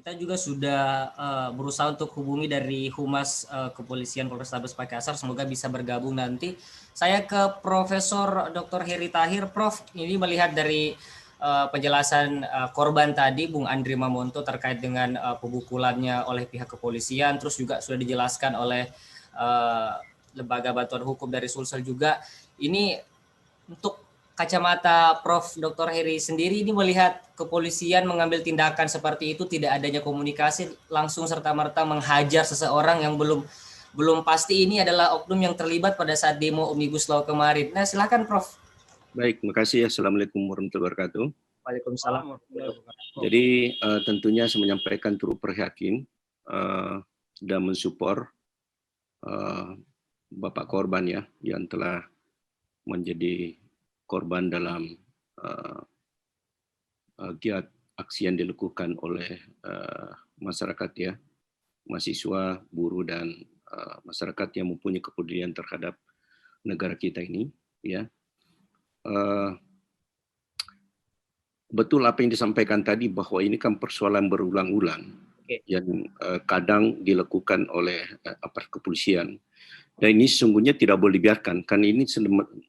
Kita juga sudah berusaha untuk hubungi dari Humas Kepolisian Polrestabes Makassar, semoga bisa bergabung nanti. Saya ke Profesor Dr. Heri Tahir. Prof, ini melihat dari penjelasan korban tadi, Bung Andri Mamonto, terkait dengan pemukulannya oleh pihak kepolisian, terus juga sudah dijelaskan oleh Lembaga Bantuan Hukum dari Sulsel juga. Ini untuk kacamata Prof. Dr. Heri sendiri, ini melihat kepolisian mengambil tindakan seperti itu, tidak adanya komunikasi, langsung serta-merta menghajar seseorang yang belum pasti ini adalah oknum yang terlibat pada saat demo Omnibus Law kemarin. Nah, silakan Prof. Baik, makasih. Assalamualaikum warahmatullahi wabarakatuh. Waalaikumsalam. Jadi tentunya saya menyampaikan turut prihatin dan mensupport Bapak korban ya, yang telah menjadi korban dalam giat aksi yang dilakukan oleh masyarakat ya, mahasiswa, buruh, dan masyarakat yang mempunyai kepedulian terhadap negara kita ini ya. Betul apa yang disampaikan tadi bahwa ini kan persoalan berulang-ulang yang kadang dilakukan oleh aparat kepolisian. Dan ini sesungguhnya tidak boleh dibiarkan, karena ini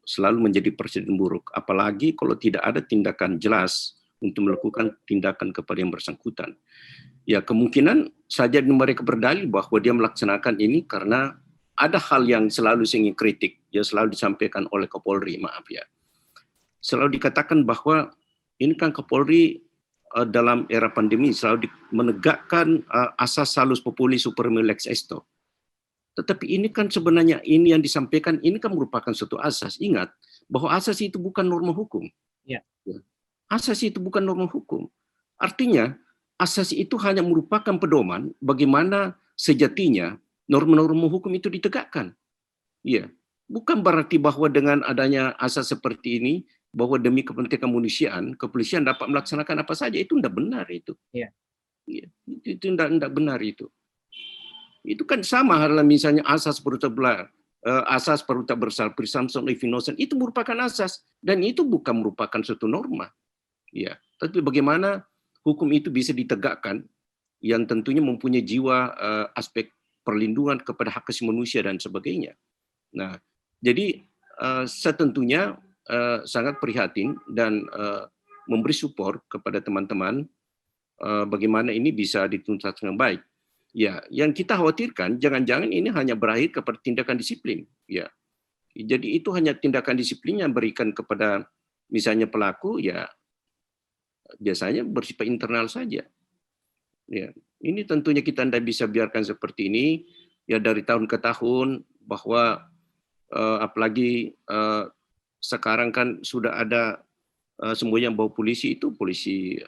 selalu menjadi presiden buruk. Apalagi kalau tidak ada tindakan jelas untuk melakukan tindakan kepada yang bersangkutan. Ya kemungkinan saja mereka berdalil bahwa dia melaksanakan ini karena ada hal yang selalu saya ingin kritik, ya selalu disampaikan oleh Kapolri, maaf ya. Selalu dikatakan bahwa ini kan Kapolri dalam era pandemi selalu menegakkan asas salus populi superum lex esto. Tetapi ini kan sebenarnya ini yang disampaikan ini kan merupakan suatu asas. Ingat bahwa asas itu bukan norma hukum. Ya. Asas itu bukan norma hukum. Artinya asas itu hanya merupakan pedoman bagaimana sejatinya norma-norma hukum itu ditegakkan. Ya. Bukan berarti bahwa dengan adanya asas seperti ini bahwa demi kepentingan kemanusiaan kepolisian dapat melaksanakan apa saja, itu tidak benar itu. Ya. Ya. Itu tidak benar itu. Itu kan sama halnya misalnya asas perbuatan bersalah, presumption of innocence, itu merupakan asas dan itu bukan merupakan suatu norma. Ya, tapi bagaimana hukum itu bisa ditegakkan yang tentunya mempunyai jiwa aspek perlindungan kepada hak asasi manusia dan sebagainya. Nah, jadi saya tentunya sangat prihatin dan memberi support kepada teman-teman bagaimana ini bisa dituntas dengan baik. Ya, yang kita khawatirkan jangan-jangan ini hanya berakhir kepada tindakan disiplin. Ya, jadi itu hanya tindakan disiplin yang berikan kepada misalnya pelaku, ya biasanya bersifat internal saja. Ya, ini tentunya kita tidak bisa biarkan seperti ini. Ya dari tahun ke tahun bahwa apalagi sekarang kan sudah ada semua yang bawa polisi itu polisi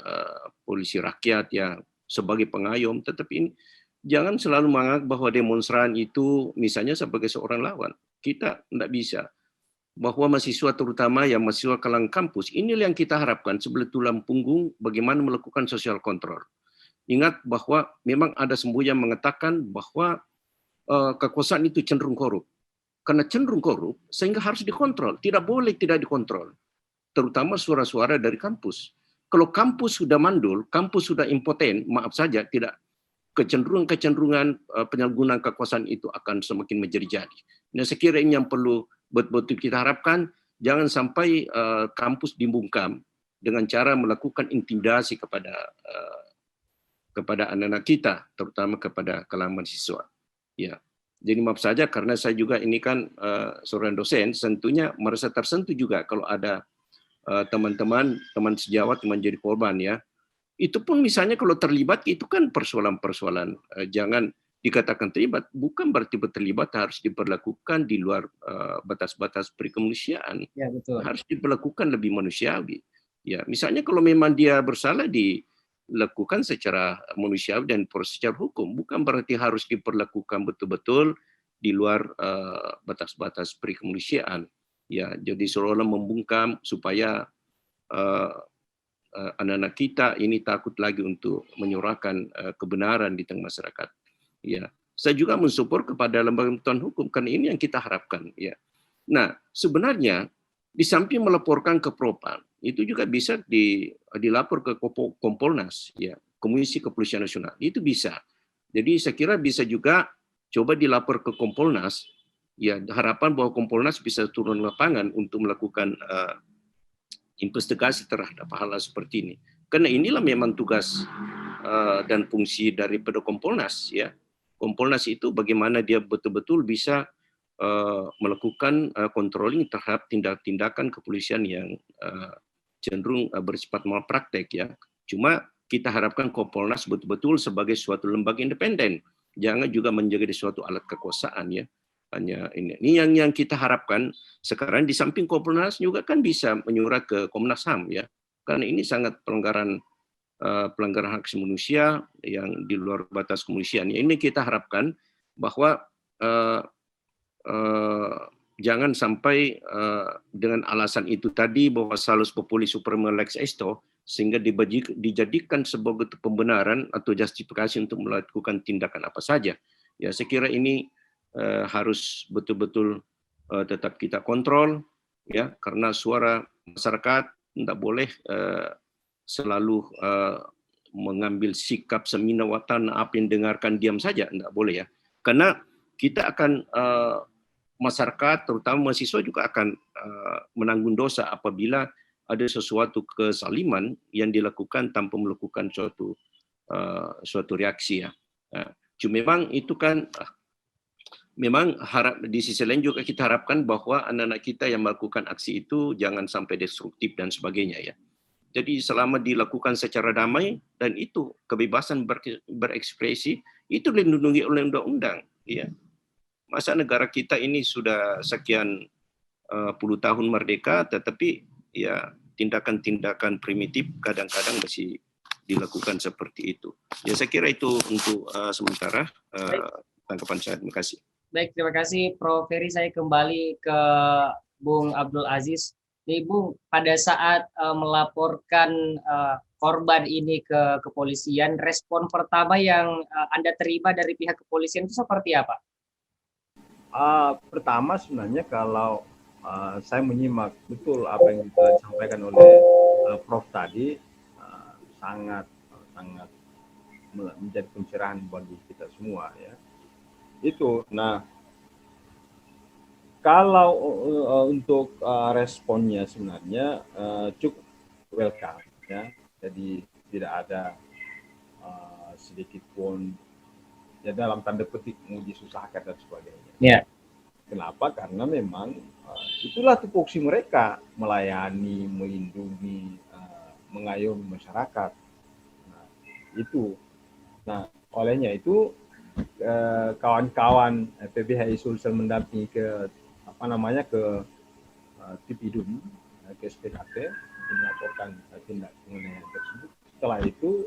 rakyat ya sebagai pengayom, tetapi ini jangan selalu menganggap bahwa demonstran itu misalnya sebagai seorang lawan. Kita tidak bisa. Bahwa mahasiswa terutama yang mahasiswa kalangan kampus, inilah yang kita harapkan sebagai tulang punggung bagaimana melakukan social control. Ingat bahwa memang ada semua yang mengatakan bahwa kekuasaan itu cenderung korup. Karena cenderung korup sehingga harus dikontrol. Tidak boleh tidak dikontrol. Terutama suara-suara dari kampus. Kalau kampus sudah mandul, kampus sudah impoten, maaf saja tidak kecenderungan penyalahgunaan kekuasaan itu akan semakin menjadi-jadi. Nah, saya kira ini yang perlu betul-betul kita harapkan, jangan sampai kampus dibungkam dengan cara melakukan intimidasi kepada anak-anak kita, terutama kepada kalangan mahasiswa. Ya, jadi maaf saja karena saya juga ini kan seorang dosen, tentunya merasa tersentuh juga kalau ada teman-teman sejawat yang menjadi korban ya. Itu pun misalnya kalau terlibat itu kan persoalan-persoalan jangan dikatakan terlibat, bukan berarti terlibat harus diperlakukan di luar batas-batas perikemanusiaan. Ya, betul. Harus diperlakukan lebih manusiawi. Ya, misalnya kalau memang dia bersalah dilakukan secara manusiawi dan proses secara hukum, bukan berarti harus diperlakukan betul-betul di luar batas-batas perikemanusiaan. Ya, jadi seolah-olah membungkam supaya anak-anak kita ini takut lagi untuk menyuarakan kebenaran di tengah masyarakat. Ya, saya juga mensupport kepada lembaga bantuan hukum karena ini yang kita harapkan. Ya, nah sebenarnya di samping melaporkan ke Propam itu juga bisa dilapor ke Kompolnas. Ya, Komisi Kepolisian Nasional. Itu bisa. Jadi saya kira bisa juga coba dilapor ke Kompolnas. Ya, harapan bahwa Kompolnas bisa turun lapangan untuk melakukan investigasi terhadap hal-hal seperti ini. Karena inilah memang tugas dan fungsi daripada Kompolnas, ya. Kompolnas itu bagaimana dia betul-betul bisa melakukan controlling terhadap tindakan kepolisian yang cenderung bersifat malpraktek, ya. Cuma kita harapkan Kompolnas betul-betul sebagai suatu lembaga independen, jangan juga menjadi suatu alat kekuasaan, ya. Hanya ini yang kita harapkan sekarang. Di samping Kompolnas juga kan bisa menyurat ke Komnas HAM, ya, karena ini sangat pelanggaran hak asasi manusia yang di luar batas kemanusiaan. Ini kita harapkan bahwa jangan sampai dengan alasan itu tadi bahwa salus populi suprema lex esto sehingga dijadikan sebagai pembenaran atau justifikasi untuk melakukan tindakan apa saja. Ya, saya kira ini harus betul-betul tetap kita kontrol, ya, karena suara masyarakat tidak boleh selalu mengambil sikap semina watan apa yang dengarkan diam saja, tidak boleh, ya, karena kita akan masyarakat terutama mahasiswa juga akan menanggung dosa apabila ada sesuatu kesaliman yang dilakukan tanpa melakukan suatu reaksi, ya. Cuma memang itu kan memang di sisi lain juga kita harapkan bahwa anak-anak kita yang melakukan aksi itu jangan sampai destruktif dan sebagainya, ya. Jadi selama dilakukan secara damai dan itu kebebasan berekspresi itu dilindungi oleh undang-undang, ya. Masa negara kita ini sudah sekian puluh tahun merdeka, tetapi ya tindakan-tindakan primitif kadang-kadang masih dilakukan seperti itu. Ya, saya kira itu untuk sementara tanggapan saya. Terima kasih. Baik, terima kasih Prof. Ferry. Saya kembali ke Bung Abdul Aziz. Nih Bung, pada saat melaporkan korban ini ke kepolisian, respon pertama yang Anda terima dari pihak kepolisian itu seperti apa? Pertama sebenarnya kalau saya menyimak betul apa yang disampaikan oleh Prof tadi, sangat menjadi pencerahan bagi kita semua, ya. Itu. Nah, kalau untuk responnya sebenarnya cukup welcome, ya. Jadi tidak ada sedikit pun ya dalam tanda petik menguji susahkan dan sebagainya. Ya. Kenapa? Karena memang itulah tupoksi mereka, melayani, melindungi, mengayomi masyarakat. Nah, itu. Nah, olehnya itu kawan-kawan PBHI Sulsel mendampingi ke Tipidum, ke SPKT melaporkan tindak penganiayaan tersebut. Setelah itu,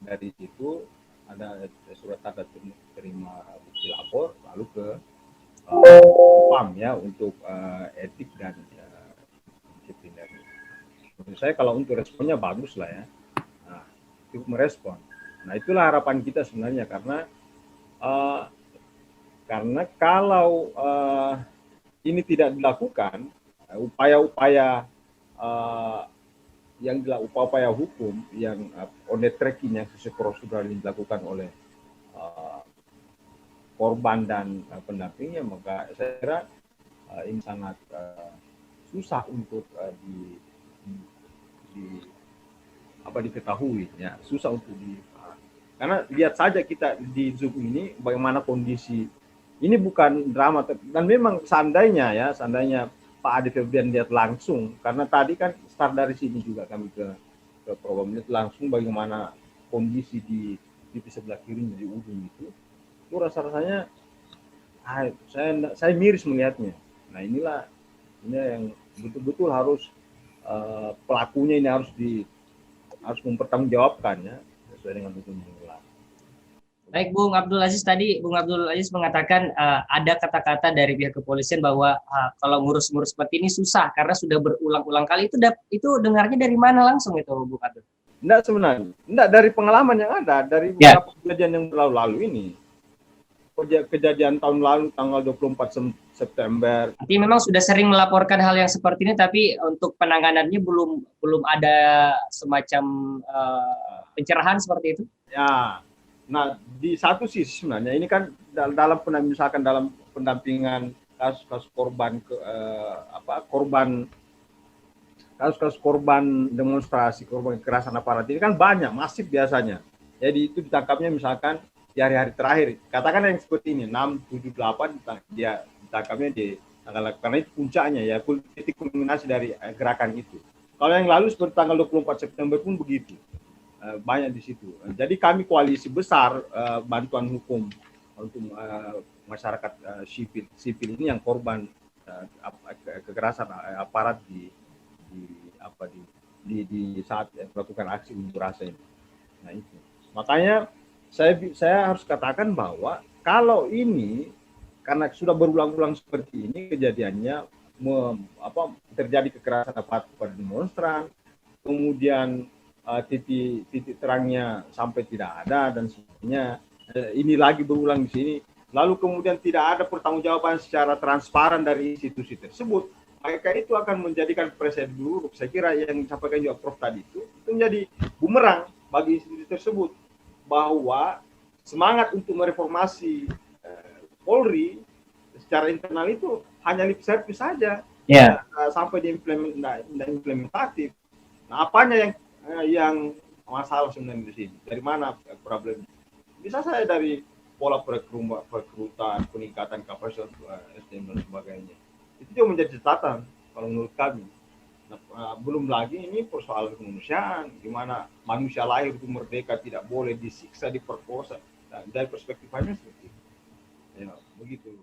dari situ ada surat tanda terima bukti lapor, lalu ke PAM, ya, untuk etik dan disipliner. Menurut saya kalau untuk responnya bagus lah, ya. Nah, cukup merespon. Nah, itulah harapan kita sebenarnya, karena kalau ini tidak dilakukan, upaya-upaya yang upaya hukum yang on the tracking yang sesuai prosedur yang dilakukan oleh korban dan pendampingnya, maka saya kira ini sangat susah untuk diketahui, ya, susah untuk karena lihat saja kita di Zoom ini bagaimana kondisi ini, bukan drama, dan memang seandainya Pak Adi Febrian lihat langsung, karena tadi kan start dari sini juga kami ke program lihat langsung bagaimana kondisi di sebelah kirinya di ujung itu rasa-rasanya saya miris melihatnya. Nah, ini yang betul-betul harus pelakunya ini harus mempertanggungjawabkan, ya, sesuai dengan hukum yang berlaku. Baik, Bung Abdul Aziz, tadi Bung Abdul Aziz mengatakan ada kata-kata dari pihak kepolisian bahwa kalau ngurus-ngurus seperti ini susah karena sudah berulang-ulang kali. Itu dengarnya dari mana langsung itu, Bung Abdul? Enggak, sebenarnya enggak dari pengalaman yang ada dari beberapa kejadian yang berlalu-lalu ini. kejadian tahun lalu tanggal 24 September. Jadi memang sudah sering melaporkan hal yang seperti ini, tapi untuk penanganannya belum ada semacam pencerahan seperti itu. Ya, nah di satu sisi sebenarnya ini kan dalam misalkan dalam pendampingan kasus-kasus korban kasus-kasus korban demonstrasi, korban kekerasan aparat ini kan banyak, masif biasanya. Jadi itu ditangkapnya misalkan di hari-hari terakhir. Katakan yang seperti ini, 6, 7, 8, dia ditangkapnya di tanggal, karena itu puncaknya ya, titik kulminasi dari gerakan itu. Kalau yang lalu seperti tanggal 24 September pun begitu. Banyak di situ. Jadi kami koalisi besar bantuan hukum untuk masyarakat sipil ini yang korban kekerasan aparat di saat melakukan aksi unjuk rasa ini. Nah itu. Makanya saya harus katakan bahwa kalau ini karena sudah berulang-ulang seperti ini kejadiannya terjadi kekerasan aparat pada demonstran, kemudian titik terangnya sampai tidak ada dan sebagainya. Ini lagi berulang di sini. Lalu kemudian tidak ada pertanggungjawaban secara transparan dari institusi tersebut. Maka itu akan menjadikan presiden buruk. Saya kira yang disampaikan juga Prof tadi itu menjadi bumerang bagi institusi tersebut, bahwa semangat untuk mereformasi Polri secara internal itu hanya lip service saja, sampai diimplementatif. Nah, apanya yang masalah sebenarnya di sini? Dari mana problemnya? Bisa saya dari pola perekrutan, peningkatan kapasitas SDM dan sebagainya. Itu juga menjadi catatan kalau menurut kami. Nah, belum lagi ini persoalan kemanusiaan, gimana manusia lahir itu merdeka, tidak boleh disiksa, diperkosa. Nah, dari perspektif kami seperti itu. Ya, begitu.